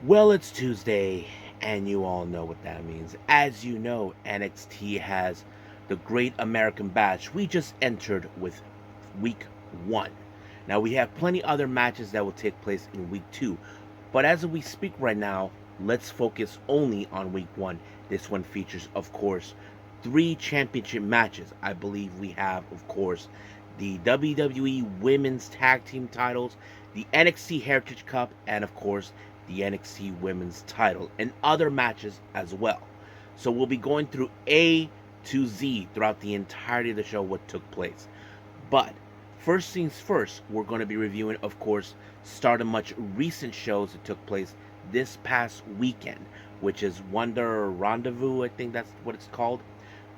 Well, it's Tuesday, and you all know what that means. As you know, NXT has the Great American Bash. We just entered with week one. Now, we have plenty other matches that will take place in week two, but as we speak right now, let's focus only on week one. This one features, of course, three championship matches. I believe we have, of course, the WWE Women's Tag Team titles, the NXT Heritage Cup, and of course, the NXT Women's title, and other matches as well. So we'll be going through A to Z throughout the entirety of the show what took place. But first things first, we're going to be reviewing, of course, Stardom much recent shows that took place this past weekend, which is Wonder Rendezvous, I think that's what it's called,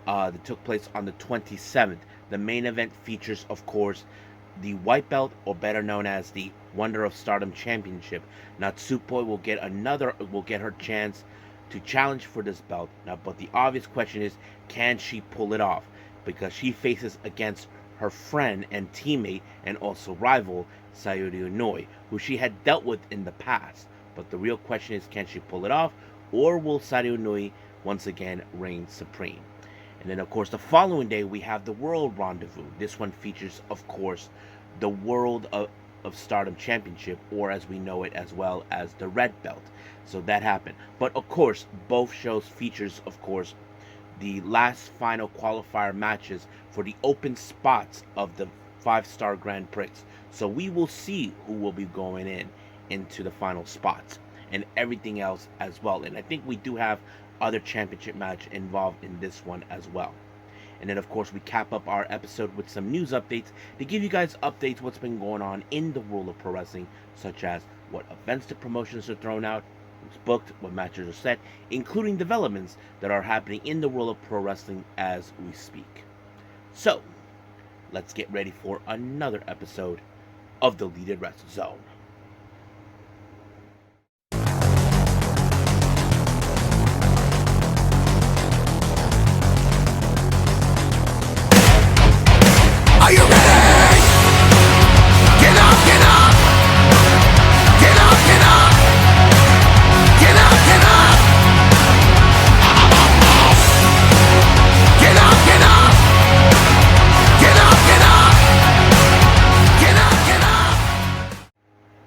that took place on the 27th. The main event features, of course, the white belt, or better known as the Wonder of Stardom Championship. Natsupoi will get her chance to challenge for this belt. Now, but the obvious question is, can she pull it off? Because she faces against her friend and teammate and also rival Sayuri Inoi, who she had dealt with in the past. But the real question is, can she pull it off, or will Sayuri Inoi once again reign supreme? And then, of course, the following day we have the World Rendezvous. This one features, of course, the of Stardom Championship, or as we know it as well as the Red Belt. So that happened. But of course, both shows features, of course, the last final qualifier matches for the open spots of the 5-star Grand Prix. So we will see who will be going into the final spots and everything else as well. And I think we do have other championship match involved in this one as well. And then, of course, we cap up our episode with some news updates to give you guys updates what's been going on in the world of pro wrestling, such as what events the promotions are thrown out, who's booked, what matches are set, including developments that are happening in the world of pro wrestling as we speak. So, let's get ready for another episode of the Deleted Wrestle Zone. Are you ready? Get up, get up! Get up, get up! Get up, get up! Get up, get up! Get up, get up! Get up, get up!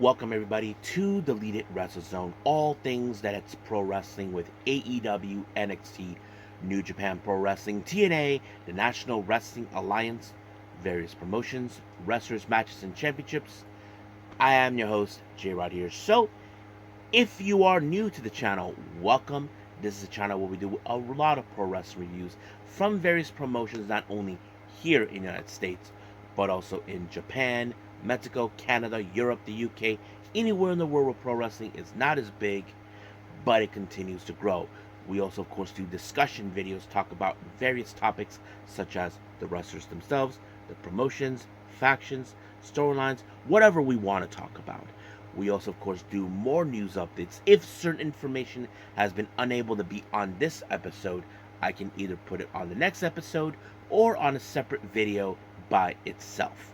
Welcome everybody to the Deleted Wrestle Zone. All things that it's pro wrestling with AEW, NXT, New Japan Pro Wrestling, TNA, the National Wrestling Alliance, various promotions, wrestlers, matches, and championships. I am your host, J-Rod here. So, if you are new to the channel, welcome. This is a channel where we do a lot of pro wrestling reviews from various promotions, not only here in the United States, but also in Japan, Mexico, Canada, Europe, the UK, anywhere in the world where pro wrestling is not as big, but it continues to grow. We also, of course, do discussion videos, talk about various topics such as the wrestlers themselves, the promotions, factions, storylines, whatever we want to talk about. We also, of course, do more news updates. If certain information has been unable to be on this episode, I can either put it on the next episode or on a separate video by itself.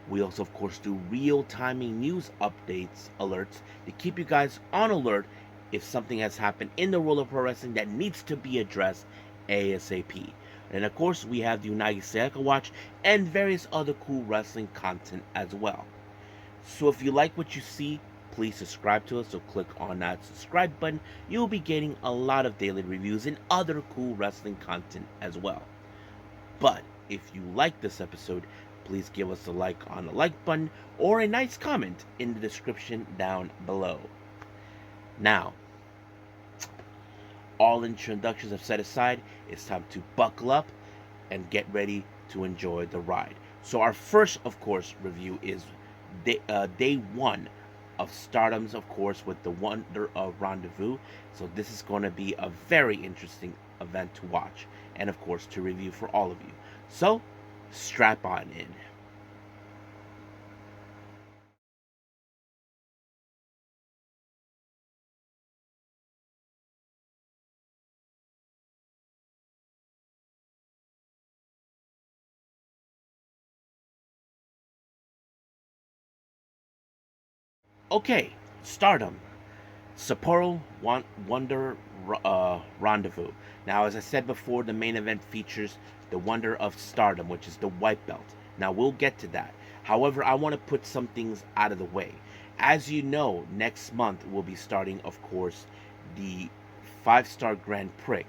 We also, of course, do real-timing news updates, alerts, to keep you guys on alert if something has happened in the world of pro wrestling that needs to be addressed ASAP. And of course, we have the Unagi Sayaka Watch and various other cool wrestling content as well. So if you like what you see, please subscribe to us. So click on that subscribe button. You'll be getting a lot of daily reviews and other cool wrestling content as well. But if you like this episode, please give us a like on the like button or a nice comment in the description down below. Now, all introductions are set aside. It's time to buckle up and get ready to enjoy the ride. So our first, of course, review is day one of Stardom's, of course, with the Wonder of Rendezvous. So this is going to be a very interesting event to watch and, of course, to review for all of you. So strap on in. Okay, Stardom. Sapporo Wonder Rendezvous. Now, as I said before, the main event features the Wonder of Stardom, which is the white belt. Now, we'll get to that. However, I want to put some things out of the way. As you know, next month we'll be starting, of course, the 5-star Grand Prix.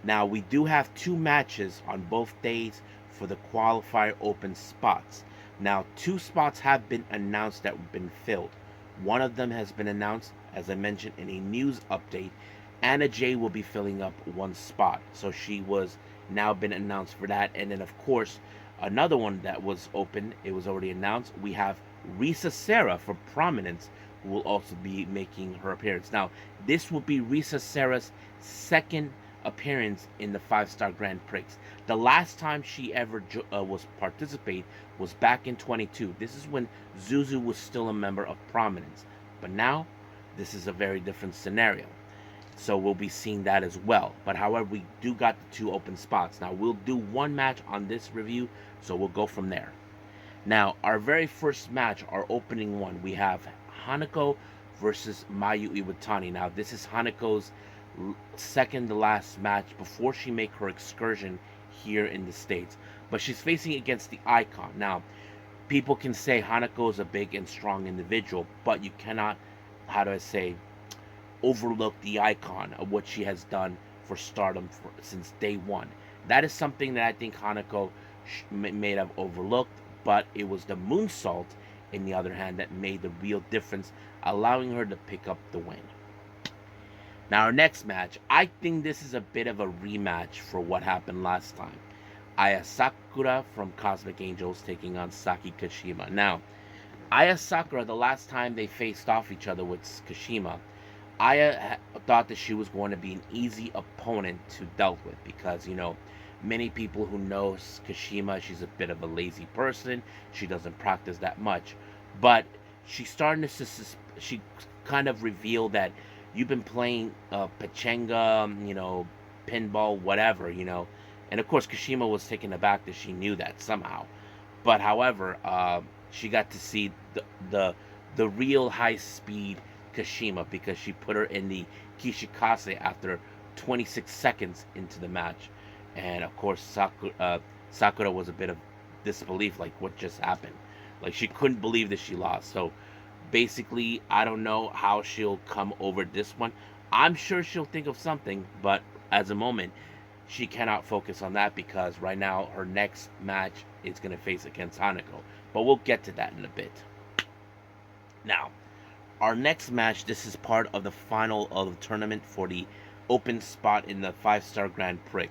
Now, we do have 2 matches on both days for the qualifier open spots. Now, 2 spots have been announced that have been filled. One of them has been announced, as I mentioned in a news update. Anna Jay will be filling up 1 spot, so she was now been announced for that. And then, of course, another one that was open, it was already announced. We have Risa Serra from Prominence, who will also be making her appearance. Now, this will be Risa Serra's second appearance in the 5-star Grand Prix. The last time she ever was participate was back in 22. This is when Zuzu was still a member of Prominence. But now, this is a very different scenario. So we'll be seeing that as well. But however, we do got the 2 open spots. Now, we'll do 1 match on this review, so we'll go from there. Now, our very first match, our opening one, we have Hanako versus Mayu Iwatani. Now, this is Hanako's second to last match before she make her excursion here in the States. But she's facing against the Icon. Now, people can say Hanako is a big and strong individual, but you cannot, how do I say, overlook the Icon of what she has done for Stardom since day one. That is something that I think Hanako may have overlooked, but it was the moonsault, in the other hand, that made the real difference, allowing her to pick up the win. Now, our next match, I think this is a bit of a rematch for what happened last time. Aya Sakura from Cosmic Angels taking on Saki Kashima. Now, Aya Sakura, the last time they faced off each other with Kashima, Aya thought that she was going to be an easy opponent to deal with because, many people who know Kashima, she's a bit of a lazy person. She doesn't practice that much. But she's starting to, she kind of revealed that you've been playing pachanga, pinball, whatever, And of course, Kashima was taken aback that she knew that somehow. But however, she got to see the real high speed Kashima because she put her in the Kishikase after 26 seconds into the match. And of course, Sakura was a bit of disbelief, like what just happened. Like she couldn't believe that she lost. So basically, I don't know how she'll come over this one. I'm sure she'll think of something, but as a moment, she cannot focus on that because right now her next match is going to face against Hanako. But we'll get to that in a bit. Now, our next match, this is part of the final of the tournament for the open spot in the 5-star Grand Prix.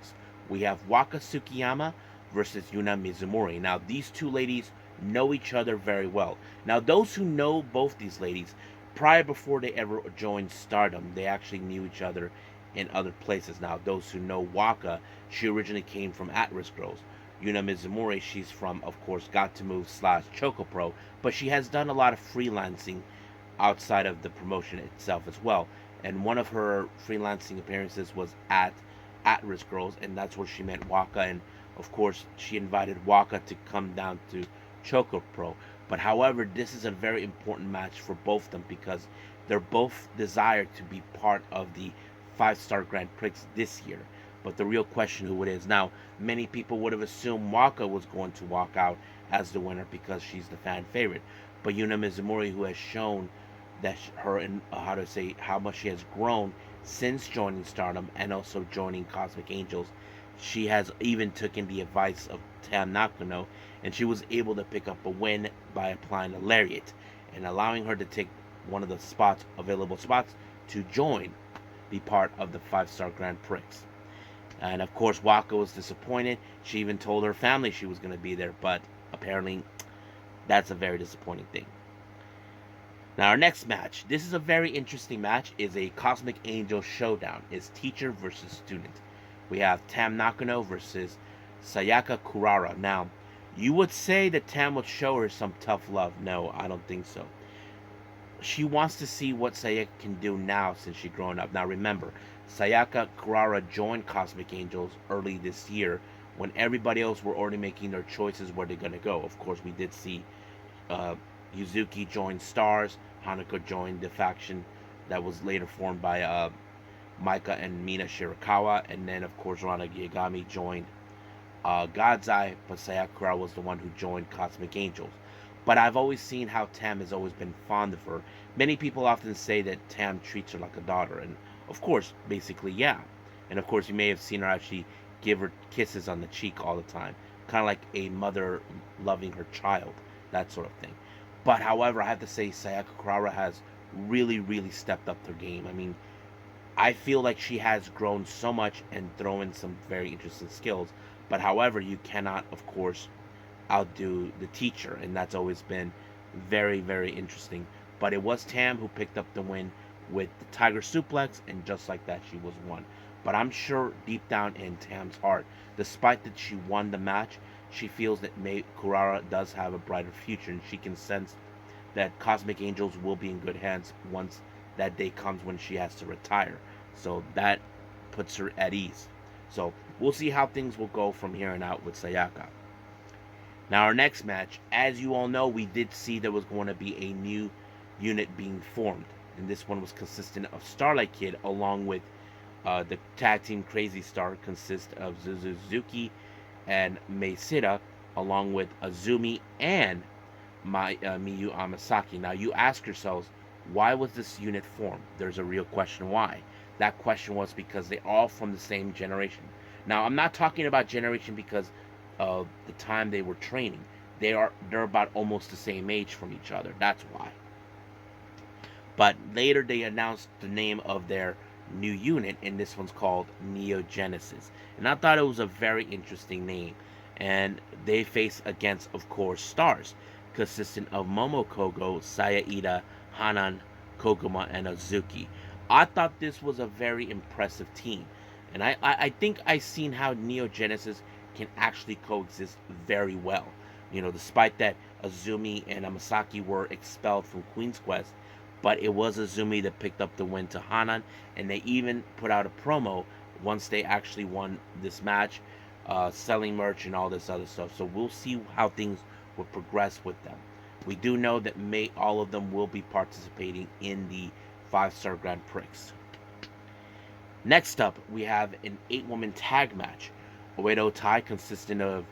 We have Waka Tsukiyama versus Yuna Mizumori. Now, these 2 ladies know each other very well. Now, those who know both these ladies, before they ever joined Stardom, they actually knew each other in other places. Now, those who know Waka, she originally came from At-Risk Girls. Yuna Mizumori, she's from, of course, Got to Move / Choco Pro, but she has done a lot of freelancing outside of the promotion itself as well. And one of her freelancing appearances was At-Risk Girls, and that's where she met Waka. And of course, she invited Waka to come down to Choco Pro. But however, this is a very important match for both of them because they're both desire to be part of the 5-star Grand Prix this year. But the real question who it is now, many people would have assumed Waka was going to walk out as the winner because she's the fan favorite. But Yuna Mizumori, who has shown that how much she has grown since joining Stardom and also joining Cosmic Angels, she has even taken the advice of Thea Hail, and she was able to pick up a win by applying a lariat and allowing her to take one of the available spots to be part of the 5-star Grand Prix. And of course, Waka was disappointed. She even told her family she was going to be there, but apparently that's a very disappointing thing. Now, our next match, this is a very interesting match, is a Cosmic Angel showdown. It's teacher versus student. We have Tam Nakano versus Sayaka Kurara. Now, you would say that Tam would show her some tough love. No, I don't think so. She wants to see what Sayaka can do now since she's grown up. Now, remember, Sayaka Kurara joined Cosmic Angels early this year when everybody else were already making their choices where they're going to go. Of course, we did see Yuzuki joined Stars, Hanako joined the faction that was later formed by Micah and Mina Shirakawa, and then of course Rana Yagami joined God's Eye, but Sayakura was the one who joined Cosmic Angels. But I've always seen how Tam has always been fond of her. Many people often say that Tam treats her like a daughter, and of course, basically, yeah. And of course, you may have seen her actually give her kisses on the cheek all the time, kind of like a mother loving her child, that sort of thing. But however, I have to say, Sayaka has really, really stepped up her game. I mean, I feel like she has grown so much and thrown some very interesting skills. But however, you cannot, of course, outdo the teacher, and that's always been very, very interesting. But it was Tam who picked up the win with the Tiger Suplex, and just like that, she was won. But I'm sure deep down in Tam's heart, despite that she won the match, she feels that Kurara does have a brighter future, and she can sense that Cosmic Angels will be in good hands once that day comes when she has to retire. So that puts her at ease. So we'll see how things will go from here on out with Sayaka. Now, our next match, as you all know, we did see there was going to be a new unit being formed. And this one was consistent of Starlight Kid along with the tag team Crazy Star, consist of Suzuki and Meisira, along with Azumi and Miyu Amasaki. Now, you ask yourselves, why was this unit formed? There's a real question why. That question was because they're all from the same generation. Now, I'm not talking about generation because of the time they were training. They're about almost the same age from each other. That's why. But later they announced the name of their new unit, and this one's called Neo Genesis. And I thought it was a very interesting name. And they face against, of course, stars, consisting of Momokogo, Sayaida, Hanan, Koguma, and Azuki. I thought this was a very impressive team. And I think I've seen how Neo Genesis can actually coexist very well. You know, despite that Azumi and Amasaki were expelled from Queen's Quest, but it was Azumi that picked up the win to Hanan, and they even put out a promo once they actually won this match, selling merch and all this other stuff. So we'll see how things will progress with them. We do know that all of them will be participating in the 5-star Grand Prix. Next up, we have an 8-woman tag match. Oedo Tai, consisting of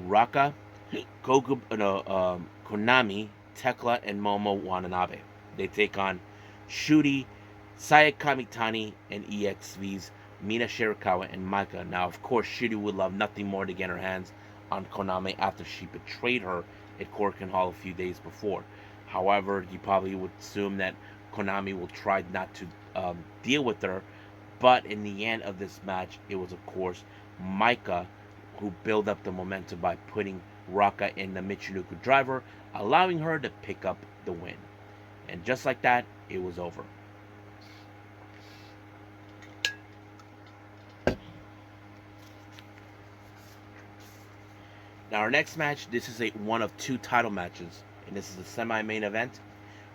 Raka, Konami, Tekla, and Momo Watanabe. They take on Shuri, Sayaka Mitani, and EXV's Mina Shirakawa and Micah. Now, of course, Shuri would love nothing more to get her hands on Konami after she betrayed her at Korakuen Hall a few days before. However, you probably would assume that Konami will try not to deal with her. But in the end of this match, it was, of course, Micah who built up the momentum by putting Raka in the Michinoku driver, allowing her to pick up the win. And just like that, it was over. Now, our next match, this is one of 2 title matches, and this is the semi-main event.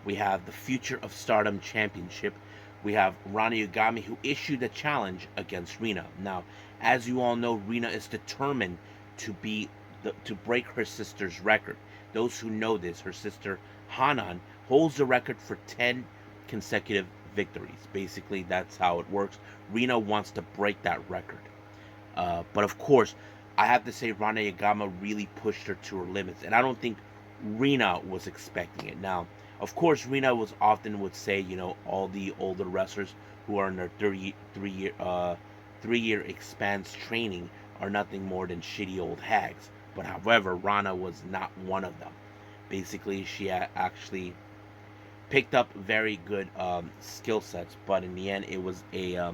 We have the Future of Stardom Championship. We have Rana Yagami, who issued a challenge against Rina. Now, as you all know, Rina is determined to break her sister's record. Those who know this, her sister Hanan holds the record for 10 consecutive victories. Basically, that's how it works. Rina wants to break that record. But of course, I have to say Rana Yagami really pushed her to her limits. And I don't think Rina was expecting it. Now, of course, Rina would say, you know, all the older wrestlers who are in their three-year expanse training are nothing more than shitty old hags. But however, Rana was not one of them. Basically, she actually picked up very good skill sets, but in the end, it was a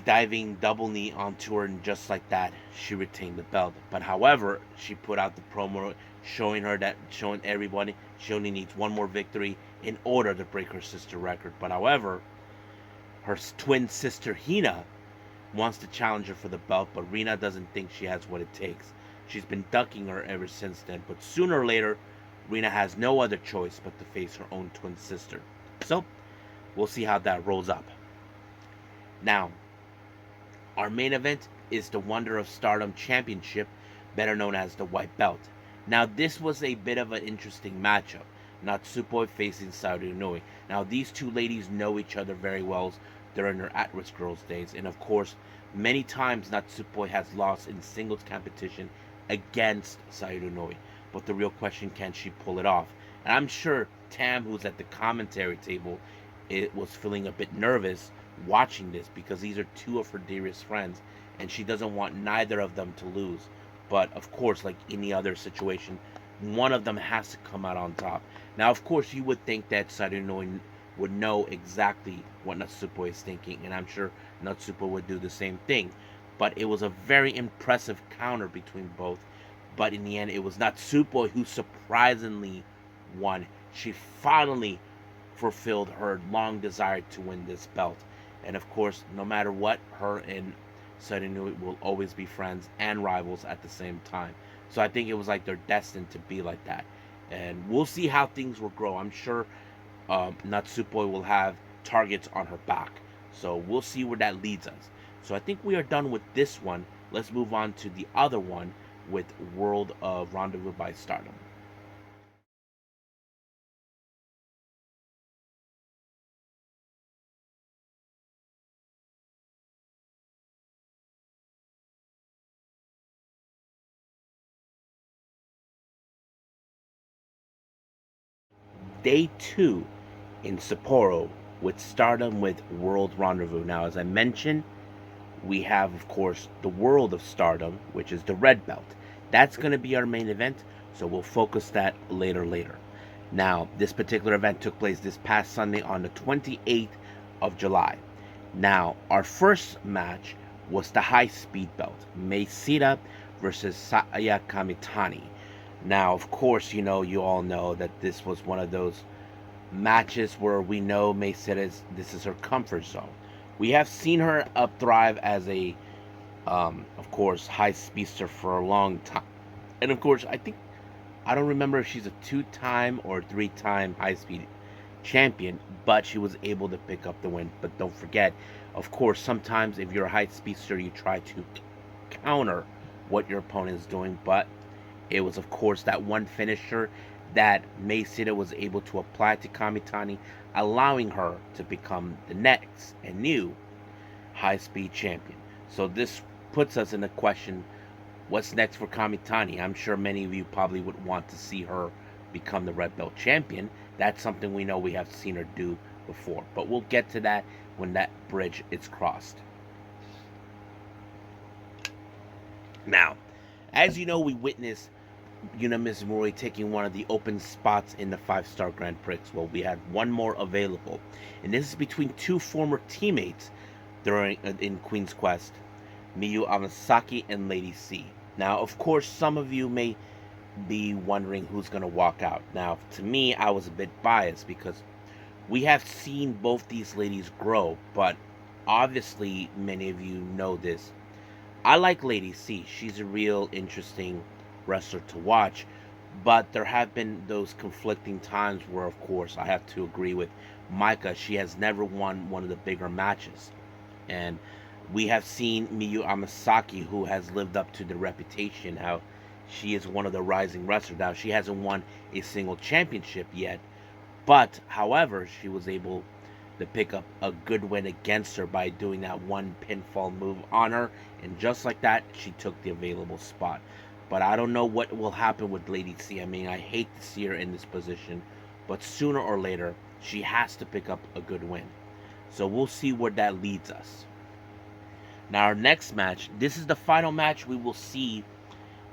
diving double knee onto her, and just like that, she retained the belt. But however, she put out the promo showing everybody she only needs one more victory in order to break her sister record. But however, her twin sister Hina wants to challenge her for the belt, but Rina doesn't think she has what it takes. She's been ducking her ever since then, but sooner or later, Rina has no other choice but to face her own twin sister. So, we'll see how that rolls up. Now, our main event is the Wonder of Stardom Championship, better known as the White Belt. Now, this was a bit of an interesting matchup Natsupoi facing Saori Inouye. Now, these two ladies know each other very well during their at-risk girls days, and of course, many times Natsupoi has lost in singles competition against Saori Inouye. But the real question, can she pull it off? And I'm sure Tam, who's at the commentary table, it was feeling a bit nervous watching this because these are two of her dearest friends, and she doesn't want neither of them to lose. But of course, like any other situation, one of them has to come out on top. Now, of course, you would think that Sarinoi would know exactly what Natsupo is thinking, and I'm sure Natsupo would do the same thing. But it was a very impressive counter between both. But in the end, it was Natsupo who surprisingly won. She finally fulfilled her long desire to win this belt. And of course, no matter what, her and Sarinui will always be friends and rivals at the same time. So I think it was like they're destined to be like that. And we'll see how things will grow. I'm sure Natsupoi will have targets on her back. So we'll see where that leads us. So I think we are done with this one. Let's move on to the other one with World of Rendezvous by Stardom. Day 2 in Sapporo with Stardom with World Rendezvous. Now, as I mentioned, we have, of course, the World of Stardom, which is the red belt. That's going to be our main event, so we'll focus that later. Now, this particular event took place this past Sunday on the 28th of July. Now, our first match was the high speed belt, Meisira versus Saya Kamitani. Now, of course, you all know that this was one of those matches where we know Meisira this is her comfort zone. We have seen her up thrive as a, of course, high speedster for a long time, and of course, I don't remember if she's a two-time or three-time high speed champion, but she was able to pick up the win. But don't forget, of course, sometimes if you're a high speedster, you try to counter what your opponent is doing, but it was, of course, that one finisher that Meisira was able to apply to Kamitani, allowing her to become the next and new high speed champion. So this puts us in the question, what's next for Kamitani? I'm sure many of you probably would want to see her become the red belt champion. That's something we know we have seen her do before. But we'll get to that when that bridge is crossed. Now, as you know, we witnessed Yuna Mizumori taking one of the open spots in the 5-star Grand Prix. Well, we had one more available, and this is between two former teammates during in Queen's Quest, Miyu Amasaki and Lady C. Now, of course, some of you may be wondering who's going to walk out. Now, to me, I was a bit biased because we have seen both these ladies grow, but obviously many of you know this. I like Lady C. She's a real interesting wrestler to watch, but there have been those conflicting times where, of course, I have to agree with Micah. She has never won one of the bigger matches, and we have seen Miyu Amasaki, who has lived up to the reputation, how she is one of the rising wrestlers. Now, she hasn't won a single championship yet, but however, she was able to pick up a good win against her by doing that one pinfall move on her, and just like that, she took the available spot. But I don't know what will happen with Lady C. I mean, I hate to see her in this position, but sooner or later, she has to pick up a good win. So we'll see where that leads us. Now, our next match, this is the final match we will see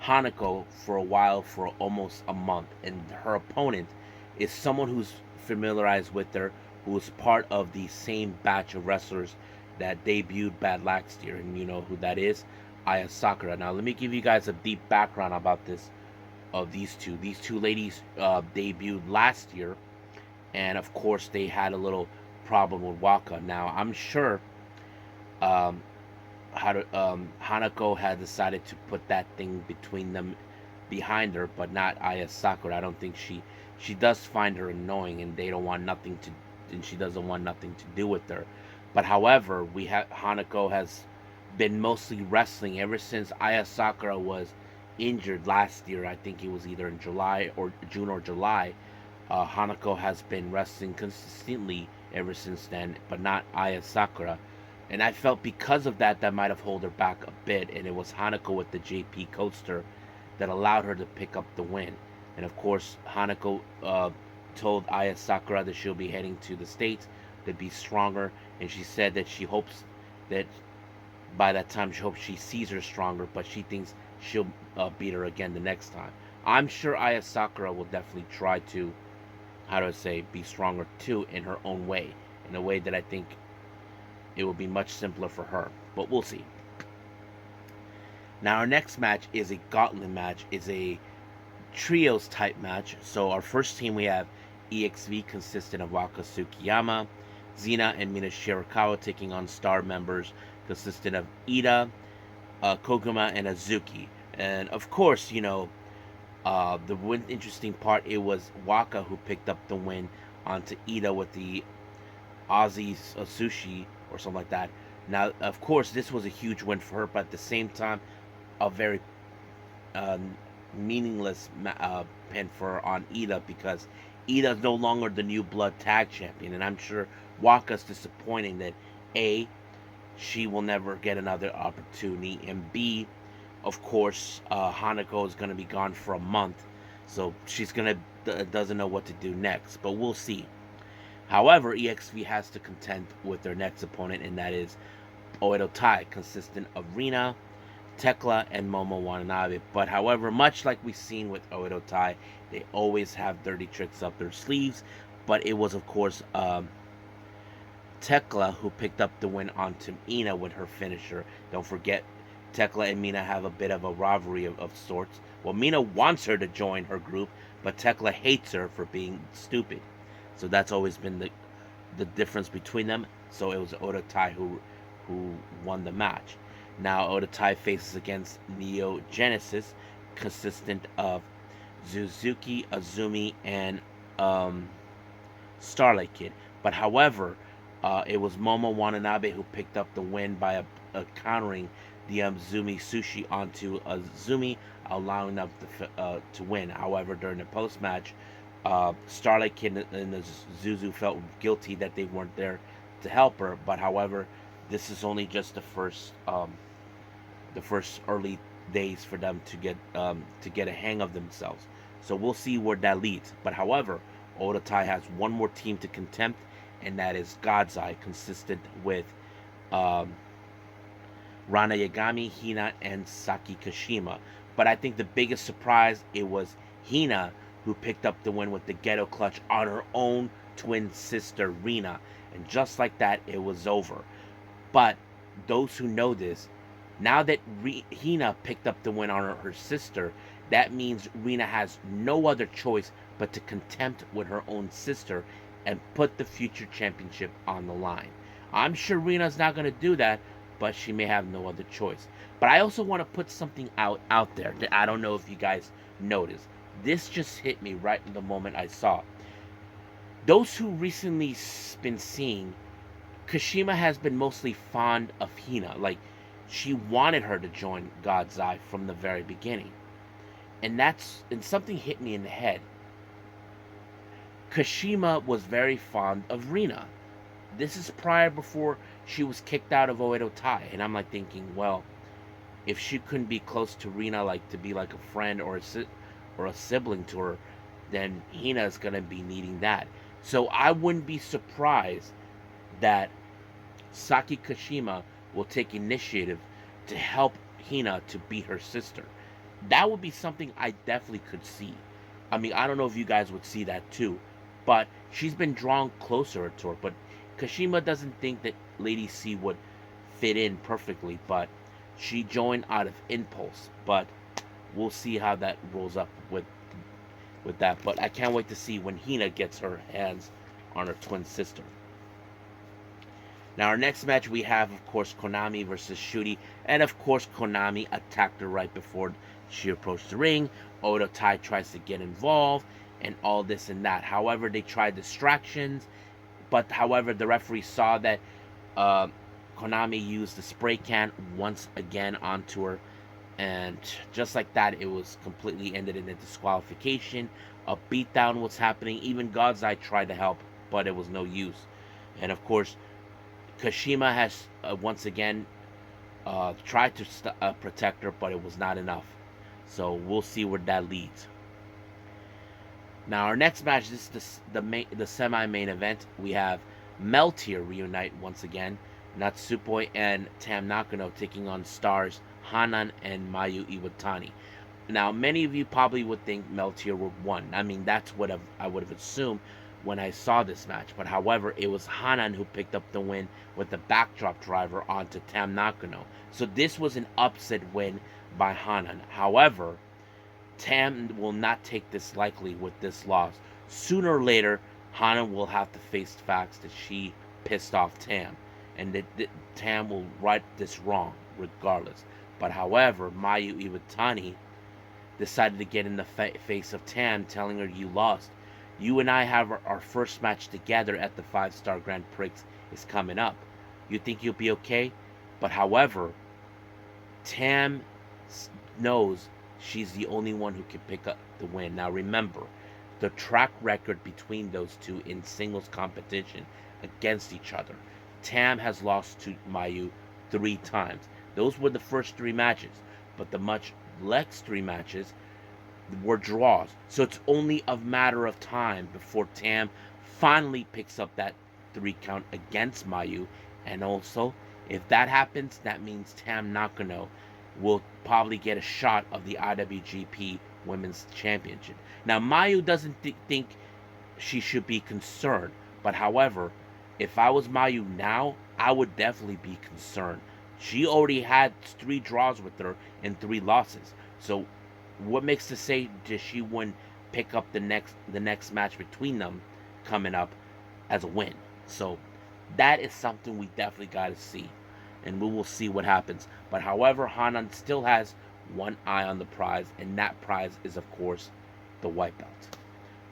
Hanako for a while, for almost a month. And her opponent is someone who's familiarized with her, who was part of the same batch of wrestlers that debuted Bad last year. And you know who that is? Aya Sakura. Now, let me give you guys a deep background about this, of these two. These two ladies debuted last year, and of course, they had a little problem with Waka. Now, I'm sure um, Hanako had decided to put that thing between them, behind her, but not Aya Sakura. I don't think she does find her annoying, and they don't want nothing to, and she doesn't want nothing to do with her. But however, we have Hanako has been mostly wrestling ever since Aya Sakura was injured last year. I think it was either in July or June or July. Hanako has been wrestling consistently ever since then, but not Aya Sakura. And I felt because of that, that might have held her back a bit. And it was Hanako with the JP coaster that allowed her to pick up the win. And of course, Hanako told Aya Sakura that she'll be heading to the States to be stronger. And she said that she hopes that by that time, she hopes she sees her stronger, but she thinks she'll beat her again the next time. I'm sure Aya Sakura will definitely try to, how do I say, be stronger too in her own way, in a way that I think it will be much simpler for her. But we'll see. Now our next match is a gauntlet match. It's a trios type match. So our first team we have EXV consisting of Waka Tsukiyama, Xena, and Mina Shirakawa taking on Star members consisting of Ida, Koguma, and Azuki. And of course, the interesting part, it was Waka who picked up the win onto Ida with the Aussie Sushi or something like that. Now, of course, this was a huge win for her, but at the same time, a very uh, meaningless pin for her on Ida, because Ida is no longer the new blood tag champion, and I'm sure Waka's disappointing that A, she will never get another opportunity, and B, of course, Hanako is going to be gone for a month, so she's doesn't know what to do next, but we'll see. However, EXV has to contend with their next opponent, and that is Oedo Tai, consistent of Rina, Tekla, and Momo Watanabe. But however, much like we've seen with Oedo Tai, they always have dirty tricks up their sleeves. But it was, of course, Tekla who picked up the win on Ina with her finisher. Don't forget, Tekla and Mina have a bit of a rivalry of sorts. Well, Mina wants her to join her group, but Tekla hates her for being stupid. So that's always been the difference between them. So it was Oedo Tai who won the match. Now Oedo Tai faces against Neo Genesis, consistent of Suzuki, Azumi, and Starlight Kid. But however, it was Momo Watanabe who picked up the win by countering the Azumi Sushi onto Azumi, allowing them to win. However, during the post match, Starlight Kid and the Zuzu felt guilty that they weren't there to help her. But however, this is only just the first early days for them to get a hang of themselves. So we'll see where that leads. But however, Oedo Tai has one more team to contempt, and that is God's Eye, consistent with Rana Yagami, Hina, and Saki Kashima. But I think the biggest surprise, it was Hina who picked up the win with the Ghetto Clutch on her own twin sister, Rina. And just like that, it was over. But those who know this, now that Hina picked up the win on her sister, that means Rina has no other choice but to contempt with her own sister and put the future championship on the line. I'm sure Rina's not going to do that, but she may have no other choice. But I also want to put something out there that I don't know if you guys noticed. This just hit me right in the moment I saw. Those who recently been seeing, Kashima has been mostly fond of Hina. Like, she wanted her to join God's Eye from the very beginning. And something hit me in the head. Kashima was very fond of Rina. This is before she was kicked out of Oedo Tai. And I'm like thinking, well, if she couldn't be close to Rina, like to be like a friend or a sibling to her, then Hina is going to be needing that. So I wouldn't be surprised that Saki Kashima will take initiative to help Hina to beat her sister. That would be something I definitely could see. I mean, I don't know if you guys would see that too, but she's been drawn closer to her. But Kashima doesn't think that Lady C would fit in perfectly, but she joined out of impulse. But we'll see how that rolls up with that. But I can't wait to see when Hina gets her hands on her twin sister. Now, our next match, we have, of course, Konami versus Shuri. And, of course, Konami attacked her right before she approached the ring. Oedo Tai tries to get involved and all this and that. However, they tried distractions. But, however, the referee saw that Konami used the spray can once again onto her. And just like that, it was completely ended in a disqualification. A beatdown was happening. Even God's Eye tried to help, but it was no use. And of course, Kashima has once again tried to protect her, but it was not enough. So we'll see where that leads. Now our next match, this is the semi-main event. We have Meltier reunite once again. Natsupoi and Tam Nakano taking on Stars Hanan and Mayu Iwatani. Now, many of you probably would think Meltier would won. I mean, that's what I would have assumed when I saw this match. But however, it was Hanan who picked up the win with the backdrop driver onto Tam Nakano. So this was an upset win by Hanan. However, Tam will not take this lightly with this loss. Sooner or later, Hanan will have to face the facts that she pissed off Tam, and that Tam will right this wrong regardless. But however, Mayu Iwatani decided to get in the face of Tam, telling her, "You lost. You and I have our first match together at the 5-Star Grand Prix is coming up. You think you'll be okay?" But however, Tam knows she's the only one who can pick up the win. Now remember, the track record between those two in singles competition against each other. Tam has lost to Mayu 3 times. Those were the first 3 matches, but the next 3 matches were draws. So it's only a matter of time before Tam finally picks up that 3 count against Mayu. And also, if that happens, that means Tam Nakano will probably get a shot of the IWGP Women's Championship. Now, Mayu doesn't think she should be concerned, but however, if I was Mayu now, I would definitely be concerned. She already had 3 draws with her and 3 losses. So, what makes to say that she wouldn't pick up the next match between them coming up as a win? So, that is something we definitely got to see, and we will see what happens. But however, Hanan still has one eye on the prize, and that prize is of course the white belt.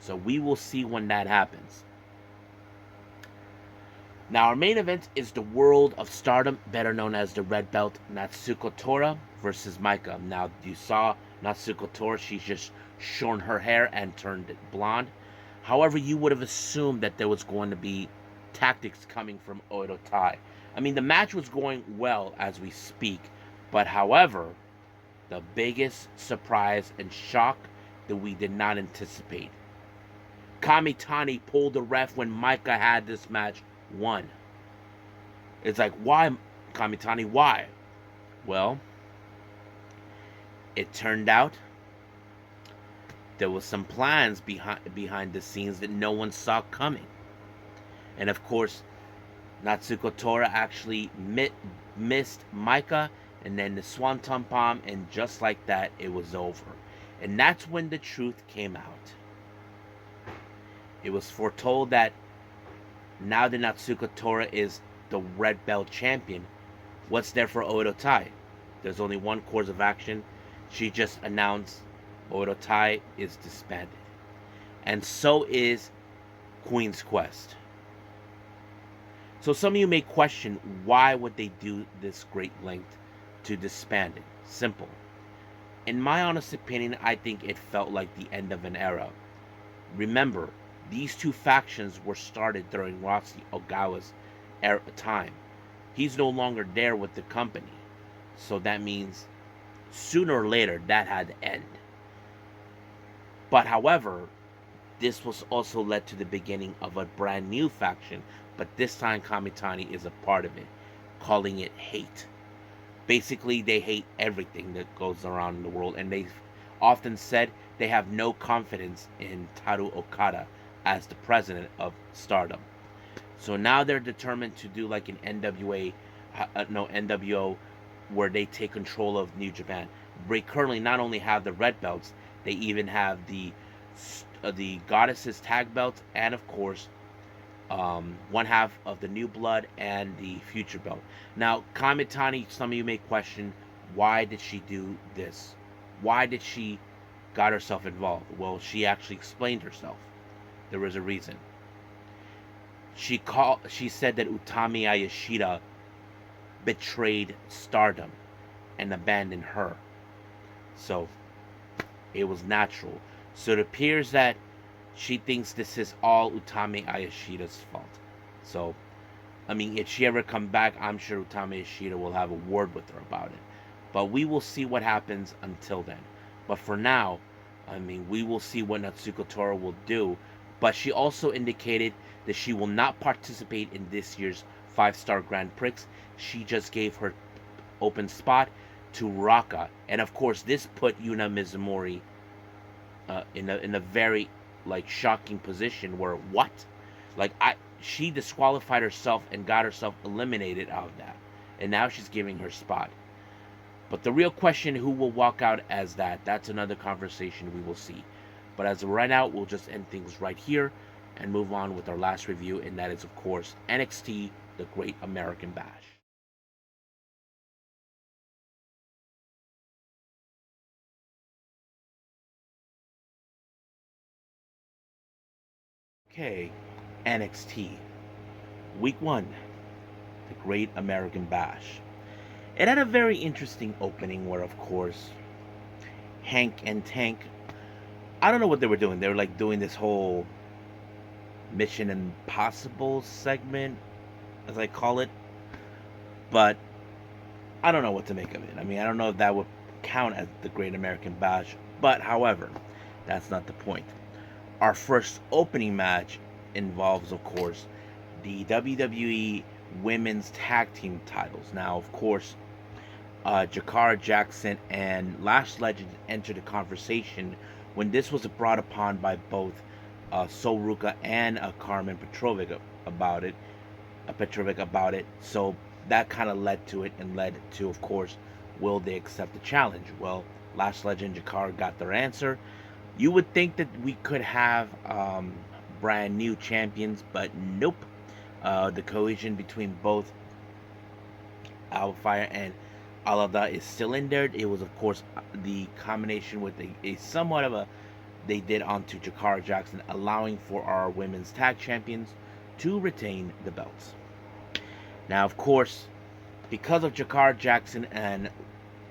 So we will see when that happens. Now our main event is the World of Stardom, better known as the Red Belt, Natsuko Tora versus Maika. Now you saw Natsuko Tora, she's just shorn her hair and turned it blonde. However, you would have assumed that there was going to be tactics coming from Oedo Tai. I mean, the match was going well as we speak, but however, the biggest surprise and shock that we did not anticipate. Kamitani pulled the ref when Maika had this match won. It's like, why, Kamitani, why? Well, it turned out there was some plans behind the scenes that no one saw coming. And of course, Natsuko Tora actually missed Maika, and then the Swanton Bomb, and just like that, it was over. And that's when the truth came out. It was foretold that now that Natsuko Tora is the Red Belt champion, what's there for Oedo Tai? There's only one course of action. She just announced Oedo Tai is disbanded. And so is Queen's Quest. So some of you may question, why would they do this great length to disband it? Simple. In my honest opinion, I think it felt like the end of an era. Remember, these 2 factions were started during Rossy Ogawa's time. He's no longer there with the company. So that means sooner or later that had to end. But however, this was also led to the beginning of a brand new faction, but this time Kamitani is a part of it, calling it hate. Basically, they hate everything that goes around in the world, and they've often said they have no confidence in Taru Okada as the president of Stardom. So now they're determined to do like an NWO, where they take control of New Japan. They currently not only have the red belts, they even have the Goddesses tag belts, and of course, one half of the New Blood and the Future belt. Now, Kamitani, some of you may question, why did she do this? Why did she got herself involved? Well, she actually explained herself. There was a reason. She said that Utami Ayashida betrayed Stardom and abandoned her. So it was natural. So it appears that she thinks this is all Utami Ayashida's fault. So, I mean, if she ever come back, I'm sure Utami Ayashida will have a word with her about it. But we will see what happens until then. But for now, I mean, we will see what Natsuko Tora will do. But she also indicated that she will not participate in this year's 5-star Grand Prix. She just gave her open spot to Raka. And of course, this put Yuna Mizumori in a very like shocking position where what? Like she disqualified herself and got herself eliminated out of that. And now she's giving her spot. But the real question, who will walk out as that? That's another conversation we will see. But as of right now, we'll just end things right here and move on with our last review, and that is, of course, NXT, the Great American Bash. Okay, NXT, Week 1, the Great American Bash. It had a very interesting opening where, of course, Hank and Tank, I don't know what they were doing. They were like doing this whole Mission Impossible segment, as I call it. But I don't know what to make of it. I mean, I don't know if that would count as the Great American Bash. But, however, that's not the point. Our first opening match involves, of course, the WWE Women's Tag Team titles. Now, of course, Jakara Jackson and Lash Legend entered the conversation when this was brought upon by both Sol Ruka and Carmen Petrovic about it. So that kind of led to it and led to, of course, will they accept the challenge? Well, Lash Legend and Jakara got their answer. You would think that we could have brand new champions, but nope. The cohesion between both Alpha Fire and Alada is still in there. It was, of course, the combination with a somewhat of a they did onto Jakara Jackson, allowing for our women's tag champions to retain the belts. Now, of course, because of Jakara Jackson and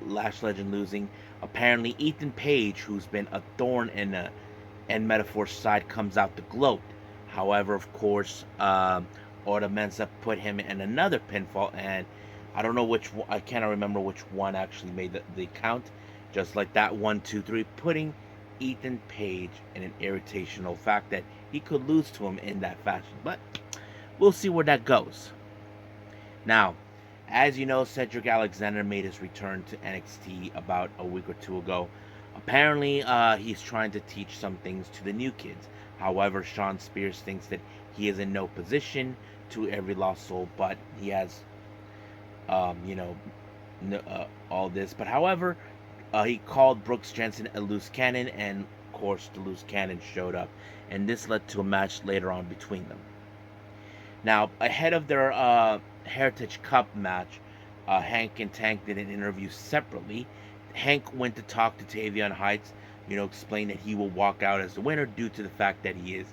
Lash Legend losing, apparently Ethan Page, who's been a thorn in Metaphor's side, comes out to gloat. However, of course, Oda Mensa put him in another pinfall, and I don't know which one, I cannot remember which one actually made the count. Just like that, 1, 2, 3, putting Ethan Page in an irritational fact that he could lose to him in that fashion. But we'll see where that goes. Now, as you know, Cedric Alexander made his return to NXT about a week or two ago. Apparently, he's trying to teach some things to the new kids. However, Sean Spears thinks that he is in no position to every lost soul, but he has, all this. But however, he called Brooks Jensen a loose cannon, and of course, the loose cannon showed up, and this led to a match later on between them. Now, ahead of their Heritage Cup match, Hank and Tank did an interview separately. Hank went to talk to Tavion Heights, explain that he will walk out as the winner due to the fact that he has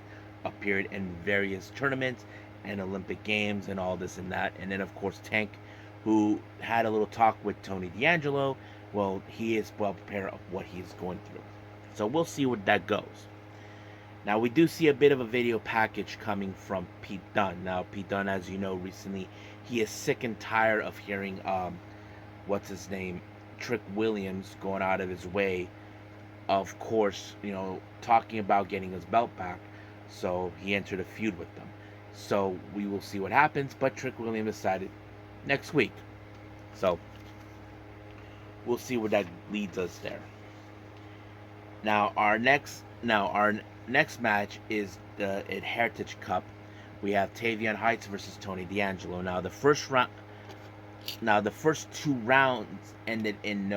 appeared in various tournaments and Olympic Games and all this and that. And then, of course, Tank, who had a little talk with Tony D'Angelo, well, he is well prepared of what he's going through. So we'll see where that goes. Now, we do see a bit of a video package coming from Pete Dunne. Now, Pete Dunne, as you know, recently, he is sick and tired of hearing, Trick Williams going out of his way, of course, talking about getting his belt back. So he entered a feud with them. So we will see what happens, but Trick Williams decided next week. So we'll see where that leads us there. Now, our next match is the Heritage Cup. We have Tavion Heights versus Tony D'Angelo. Now, the first 2 rounds ended in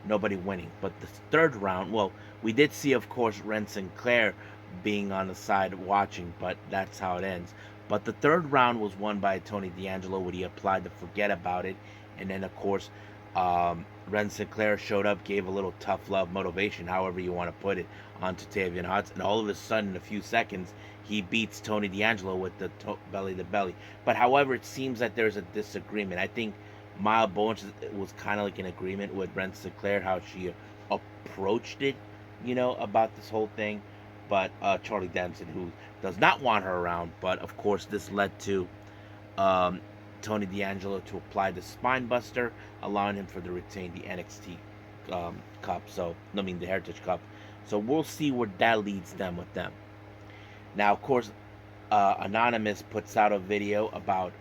nobody winning. But the third round, well, we did see, of course, Ren Sinclair being on the side watching, but that's how it ends. But the third round was won by Tony D'Angelo, when he applied to forget about it, and then, of course, Ren Sinclair showed up, gave a little tough love motivation, however you want to put it, onto Tavion Heights, and all of a sudden, in a few seconds, he beats Tony D'Angelo with the belly to belly. But however, it seems that there's a disagreement. I think Maya Bones was kind of like in agreement with Brent Sinclair how she approached it, about this whole thing. But Charlie Dempsey, who does not want her around, but of course this led to um, Tony D'Angelo to apply the spine buster, allowing him for to retain the NXT Cup. So I mean the Heritage Cup. So we'll see where that leads them with them. Now, of course, Anonymous puts out a video about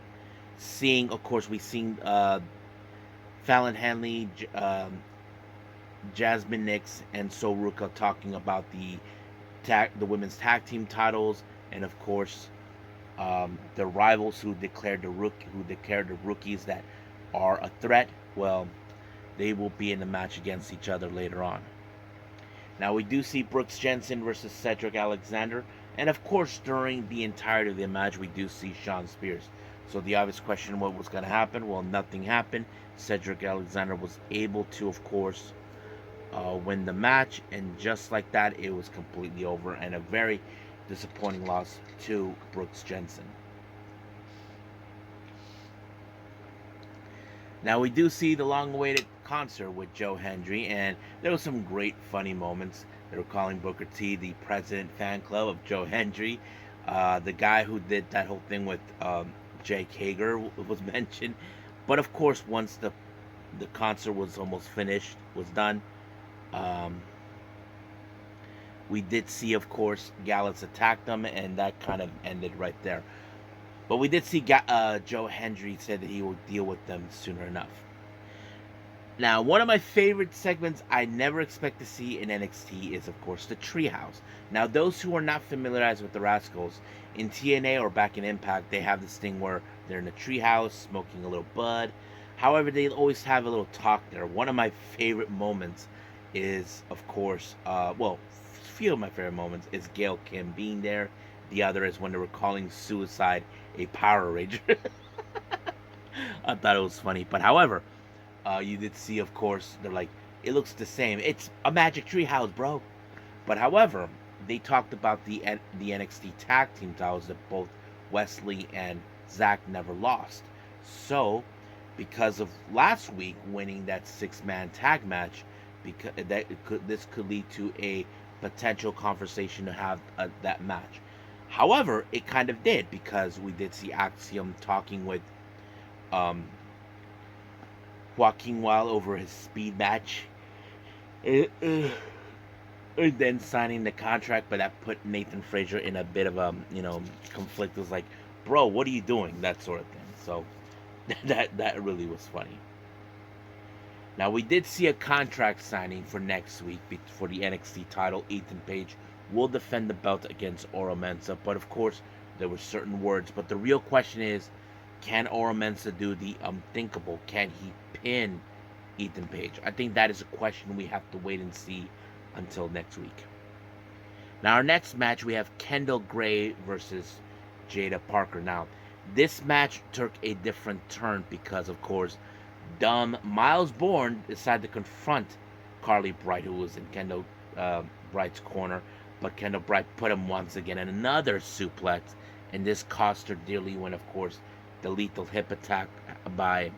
seeing. Of course, we seen Fallon Henley, Jasmine Nix, and Soruka talking about the women's tag team titles, and of course the rivals who declared the rookies that are a threat. Well, they will be in the match against each other later on. Now we do see Brooks Jensen versus Cedric Alexander, and of course during the entirety of the match we do see Shawn Spears. So the obvious question, what was going to happen? Well, nothing happened. Cedric Alexander was able to, of course, win the match, and just like that, it was completely over, and a very disappointing loss to Brooks Jensen. Now we do see the long-awaited concert with Joe Hendry, and there was some great funny moments. They were calling Booker T the president fan club of Joe Hendry. The guy who did that whole thing with Jake Hager was mentioned, but of course, once the concert was almost finished, was done, um, we did see, of course, Gallus attack them, and that kind of ended right there. But we did see Joe Hendry said that he will deal with them sooner enough. Now, one of my favorite segments I never expect to see in NXT is, of course, the Treehouse. Now, those who are not familiarized with the Rascals, in TNA or back in Impact, they have this thing where they're in a treehouse smoking a little bud. However, they always have a little talk there. One of my favorite moments is, of course, few of my favorite moments is Gail Kim being there. The other is when they were calling Suicide a Power Ranger. I thought it was funny. But however, you did see, of course, they're like, it looks the same. It's a magic tree house, bro. But however, they talked about the NXT tag team titles that both Wesley and Zach never lost. So, because of last week winning that 6-man tag match, because this could lead to a potential conversation to have that match. However, it kind of did, because we did see Axiom talking with um, Joaquin Wild over his speed match, and then signing the contract, but that put Nathan Frazier in a bit of a conflict. It was like, bro, what are you doing? That sort of thing. So that really was funny. Now, we did see a contract signing for next week for the NXT title. Ethan Page will defend the belt against Oro Mensah, but of course, there were certain words. But the real question is, can Oro Mensah do the unthinkable? Can he pin Ethan Page? I think that is a question we have to wait and see until next week. Now, our next match, we have Kendall Gray versus Jada Parker. Now, this match took a different turn because, of course, dumb Miles Bourne decided to confront Carly Bright, who was in Kendall Bright's corner, but Kendall Bright put him once again in another suplex, and this cost her dearly when, of course, the lethal hip attack by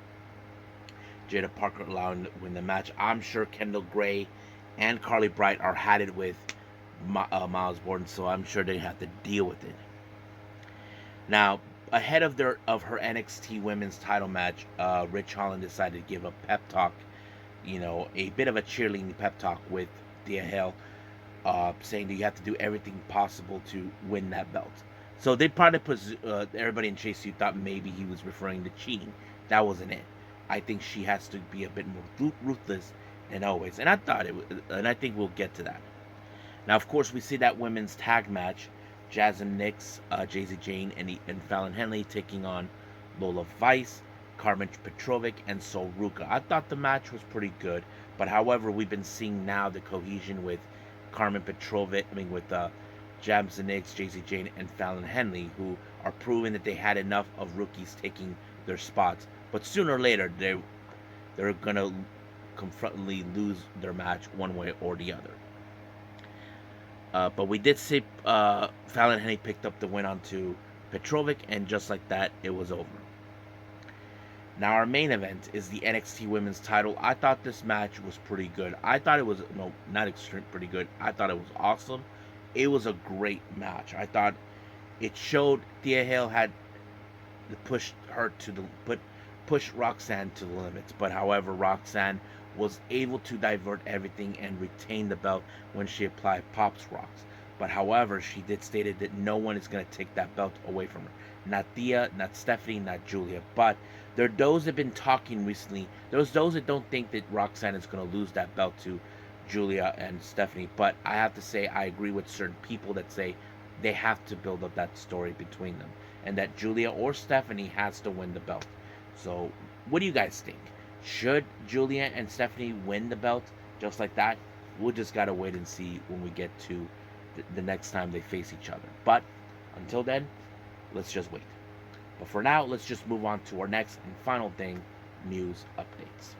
Jada Parker allowing to win the match. I'm sure Kendall Gray and Carly Bright are had it with Miles Bourne, so I'm sure they have to deal with it. Now, ahead of her NXT Women's Title match, Rich Holland decided to give a pep talk, a bit of a cheerleading pep talk with Thea Hail, saying that you have to do everything possible to win that belt. So they probably put everybody in Chase. You thought maybe he was referring to cheating. That wasn't it. I think she has to be a bit more ruthless than always, and I thought it was, and I think we'll get to that. Now, of course, we see that women's tag match. Jasmine Nix, Jay-Z Jane, and Fallon Henley taking on Lola Vice, Carmen Petrovic, and Soruka. I thought the match was pretty good, but however, we've been seeing now the cohesion with Carmen Petrovic, with Jasmine Nix, Jay-Z Jane, and Fallon Henley, who are proving that they had enough of rookies taking their spots. But sooner or later, they're gonna confrontedly lose their match one way or the other. But we did see Fallon Henley picked up the win onto Petrovic, and just like that, it was over. Now our main event is the NXT Women's Title. I thought this match was pretty good. I thought it was no, not extreme, pretty good. I thought it was awesome. It was a great match. I thought it showed Thea Hail had pushed her to the push Roxanne to the limits. But however, Roxanne was able to divert everything and retain the belt when she applied Pop's Rocks. But however, she did stated that no one is going to take that belt away from her. Not Thea, not Stephanie, not Julia. But there are those that have been talking recently. There's those that don't think that Roxanne is going to lose that belt to Julia and Stephanie. But I have to say, I agree with certain people that say they have to build up that story between them, and that Julia or Stephanie has to win the belt. So, what do you guys think? Should Julia and Stephanie win the belt just like that? We'll just gotta wait and see when we get to the next time they face each other. But until then, let's just wait. But for now, let's just move on to our next and final thing, news updates.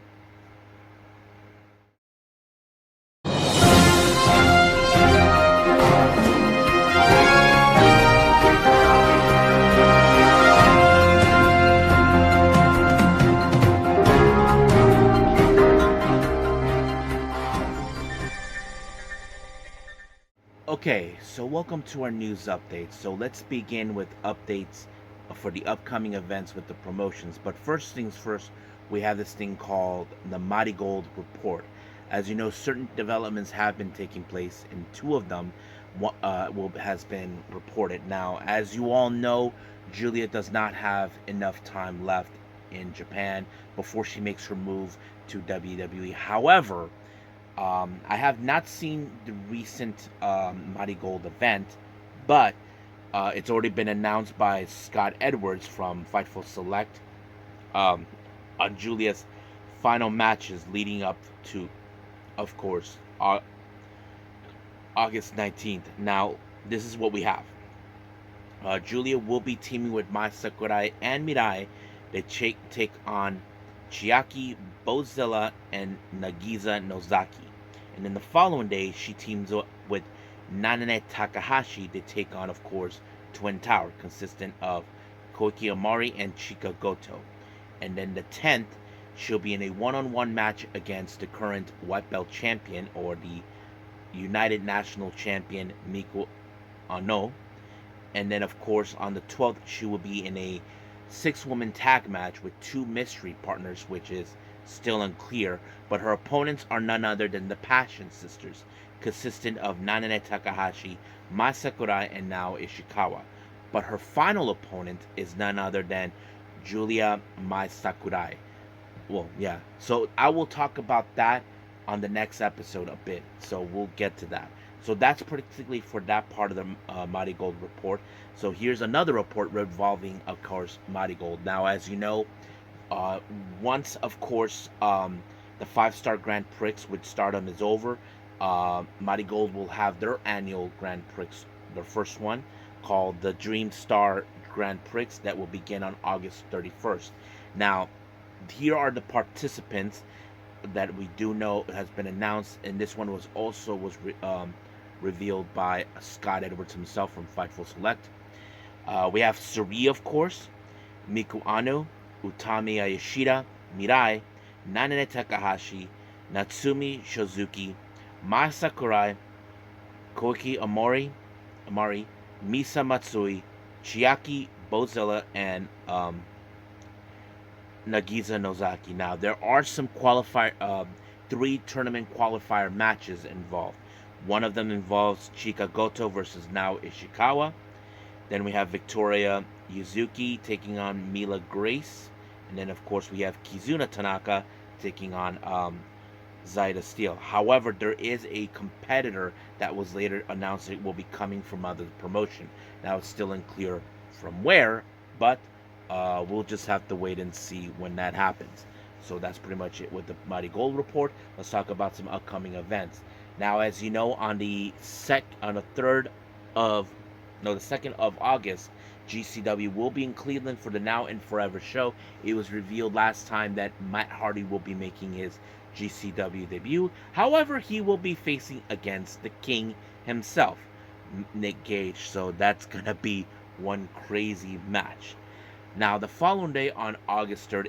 Okay, so welcome to our news updates. So let's begin with updates for the upcoming events with the promotions. But first things first, we have this thing called the MARIGOLD report. As you know, certain developments have been taking place, and two of them has been reported. Now, as you all know, Julia does not have enough time left in Japan before she makes her move to WWE. However, I have not seen the recent MARIGOLD event, but it's already been announced by Scott Edwards from Fightful Select on Julia's final matches leading up to, of course, August 19th. Now, this is what we have. Julia will be teaming with Mai Sakurai and Mirai. They take on Chiaki, Bozilla, and Nagisa Nozaki. And then the following day, she teams up with Nanane Takahashi to take on, of course, Twin Tower, consistent of Koiki Omari and Chika Goto. And then the 10th, she'll be in a one-on-one match against the current white belt champion, or the United National Champion, Miku Ano. And then, of course, on the 12th, she will be in a 6-woman tag match with 2 mystery partners, which is still unclear, but her opponents are none other than the Passion Sisters, consistent of Nanane Takahashi, Mai Sakurai, and Nao Ishikawa. But her final opponent is none other than Julia Mai Sakurai. Well, yeah. So I will talk about that on the next episode a bit. So we'll get to that. So that's particularly for that part of the MARIGOLD report. So here's another report revolving, of course, MARIGOLD. Now, as you know, once, of course, the 5-star Grand Prix with Stardom is over, MARIGOLD will have their annual Grand Prix, their first one, called the Dream Star Grand Prix, that will begin on August 31st. Now, here are the participants that we do know has been announced, and this one was also revealed by Scott Edwards himself from Fightful Select. We have Suri, of course, Miku Ano, Utami Ayashida, Mirai, Nanane Takahashi, Natsumi Shozuki, Mai Sakurai, Koiki Omari, Misa Matsui, Chiaki, Bozilla, and Nagisa Nozaki. Now, there are some 3 tournament qualifier matches involved. One of them involves Chika Goto versus Nao Ishikawa. Then we have Victoria Yuzuki taking on Mila Grace. And then, of course, we have Kizuna Tanaka taking on Zaida Steel. However, there is a competitor that was later announced it will be coming from other promotion. Now, it's still unclear from where, but we'll just have to wait and see when that happens. So that's pretty much it with the MARIGOLD report. Let's talk about some upcoming events. Now, as you know, on the 2nd of August, GCW will be in Cleveland for the Now and Forever show. It was revealed last time that Matt Hardy will be making his GCW debut. However, he will be facing against the King himself, Nick Gage. So that's going to be one crazy match. Now, the following day on August 3rd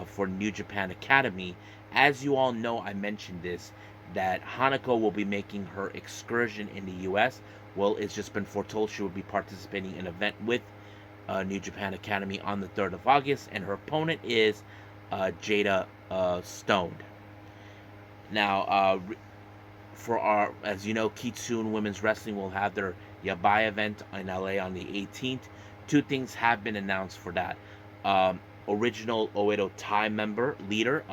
for New Japan Academy, as you all know, I mentioned this, that Hanako will be making her excursion in the U.S. Well, it's just been foretold she will be participating in an event with New Japan Academy on the 3rd of August, and her opponent is Jada Stoned. Now, for our, as you know, Kitsune Women's Wrestling will have their Yabai event in LA on the 18th. Two things have been announced for that. Original Oedo Tai member, leader,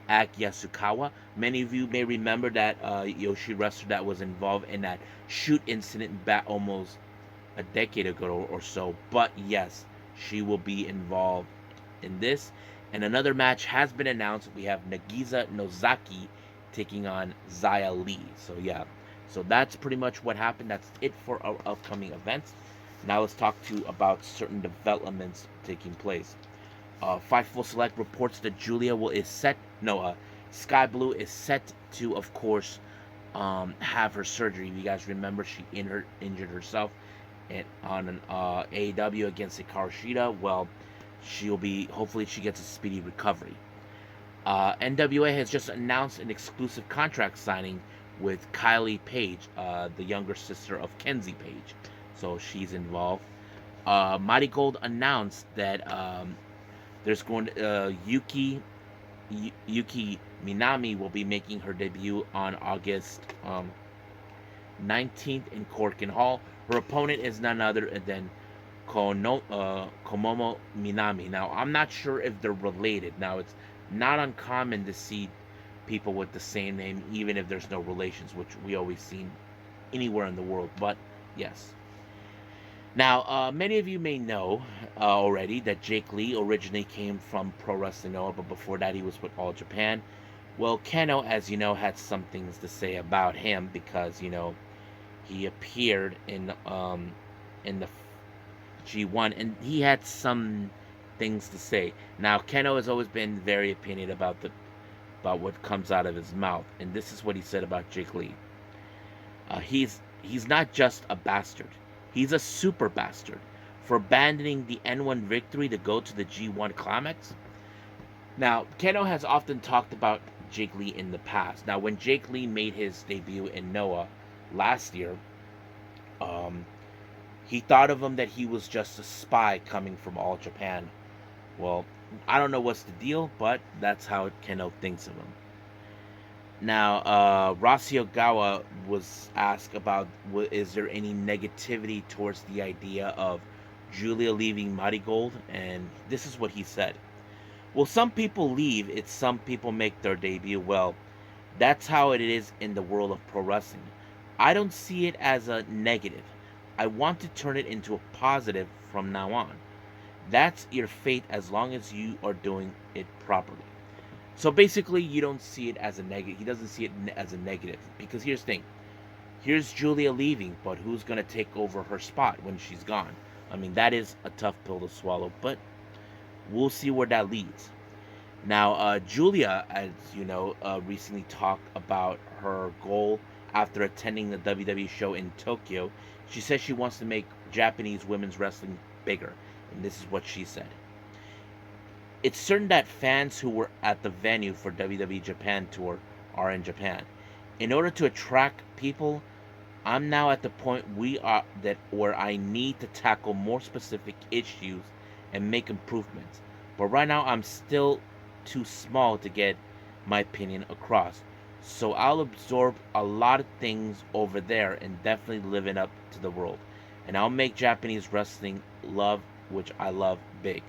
Ak Yasukawa. Many of you may remember that Yoshi wrestler that was involved in that shoot incident back almost a decade ago or so. But yes, she will be involved in this. And another match has been announced. We have Nagisa Nozaki taking on Zaya Lee. So yeah, so that's pretty much what happened. That's it for our upcoming events. Now let's talk to about certain developments taking place. Fightful Select reports that Guilia Skye Blue is set to, of course, have her surgery. You guys remember she injured herself on an AEW against Hikaru Shida. Well, hopefully she gets a speedy recovery. NWA has just announced an exclusive contract signing with Kylie Page, the younger sister of Kenzie Page. So she's involved. MARIGOLD announced that there's going to, Yuki Minami will be making her debut on August 19th in Corkin Hall. Her opponent is none other than Komomo Minami. Now, I'm not sure if they're related. Now, it's not uncommon to see people with the same name, even if there's no relations, which we always see anywhere in the world. But yes. Now, many of you may know already that Jake Lee originally came from Pro Wrestling Noah, but before that he was with All Japan. Well, Kenoh, as you know, had some things to say about him because, you know, he appeared in the G1 and he had some things to say. Now, Kenoh has always been very opinionated about what comes out of his mouth, and this is what he said about Jake Lee. He's not just a bastard. He's a super bastard for abandoning the N1 victory to go to the G1 climax. Now, Kenoh has often talked about Jake Lee in the past. Now, when Jake Lee made his debut in Noah last year, he thought of him that he was just a spy coming from All Japan. Well, I don't know what's the deal, but that's how Kenoh thinks of him. Now, Rossy Ogawa was asked about is there any negativity towards the idea of Giulia leaving MARIGOLD, and this is what he said. Well, some people leave, it's some people make their debut. Well, that's how it is in the world of pro wrestling. I don't see it as a negative. I want to turn it into a positive from now on. That's your fate as long as you are doing it properly. So basically, you don't see it as a negative. He doesn't see it as a negative. Because here's the thing. Here's Giulia leaving, but who's going to take over her spot when she's gone? I mean, that is a tough pill to swallow, but we'll see where that leads. Now, Giulia, as you know, recently talked about her goal after attending the WWE show in Tokyo. She says she wants to make Japanese women's wrestling bigger. And this is what she said. It's certain that fans who were at the venue for WWE Japan Tour are in Japan. In order to attract people, I'm now at the point where I need to tackle more specific issues and make improvements. But right now I'm still too small to get my opinion across. So I'll absorb a lot of things over there and definitely live it up to the world. And I'll make Japanese wrestling love, which I love, big.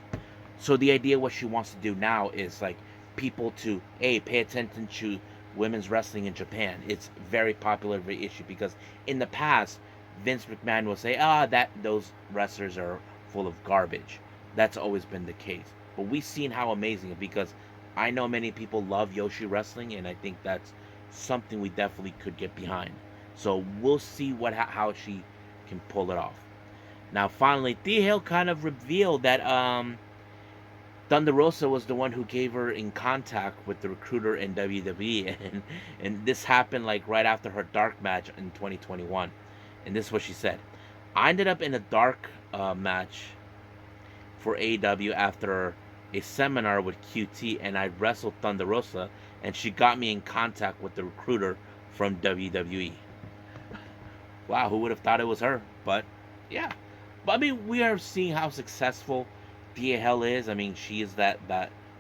So the idea what she wants to do now is like people to pay attention to women's wrestling in Japan. It's very popular, very issue because in the past Vince McMahon will say that those wrestlers are full of garbage. That's always been the case. But we've seen how amazing it because I know many people love Yoshi wrestling and I think that's something we definitely could get behind. So we'll see how she can pull it off. Now finally, Thea Hail kind of revealed that Thunder Rosa was the one who gave her in contact with the recruiter in WWE, and this happened like right after her dark match in 2021. And this is what she said. I ended up in a dark match for AEW after a seminar with QT, and I wrestled Thunder Rosa, and she got me in contact with the recruiter from WWE. Wow, who would have thought it was her? But yeah, but I mean, we are seeing how successful Thea Hail is. I mean, she is that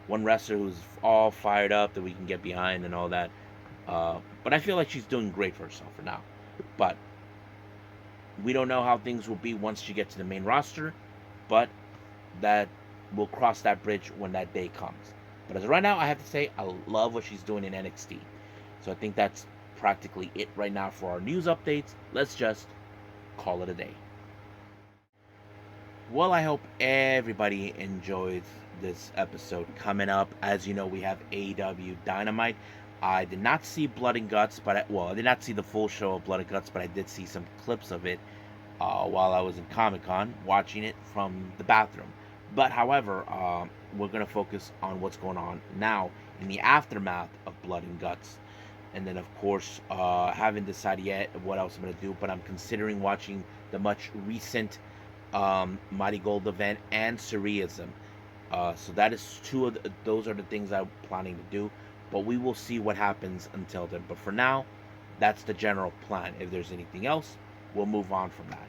one wrestler who's all fired up that we can get behind and all that. But I feel like she's doing great for herself for now. But we don't know how things will be once she gets to the main roster. But that we'll cross that bridge when that day comes. But as of right now, I have to say I love what she's doing in NXT. So I think that's practically it right now for our news updates. Let's just call it a day. Well, I hope everybody enjoys this episode. Coming up, as you know, we have AEW Dynamite. I did not see Blood and Guts, but I did not see the full show of Blood and Guts, but I did see some clips of it while I was in Comic-Con, watching it from the bathroom. But however, we're going to focus on what's going on now in the aftermath of Blood and Guts. And then, of course, haven't decided yet what else I'm going to do, but I'm considering watching the much recent MARIGOLD event and Surrealism. So that is those are the things I'm planning to do. But we will see what happens until then. But for now, that's the general plan. If there's anything else, we'll move on from that.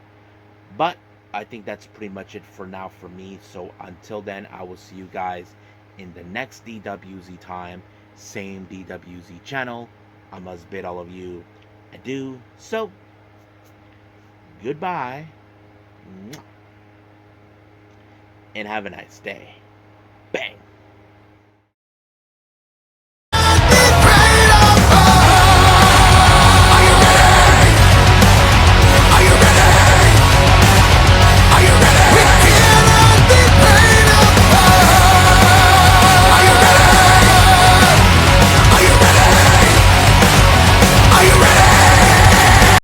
But I think that's pretty much it for now for me. So until then, I will see you guys in the next DWZ time. Same DWZ channel. I must bid all of you adieu. So, goodbye. And have a nice day. Bang.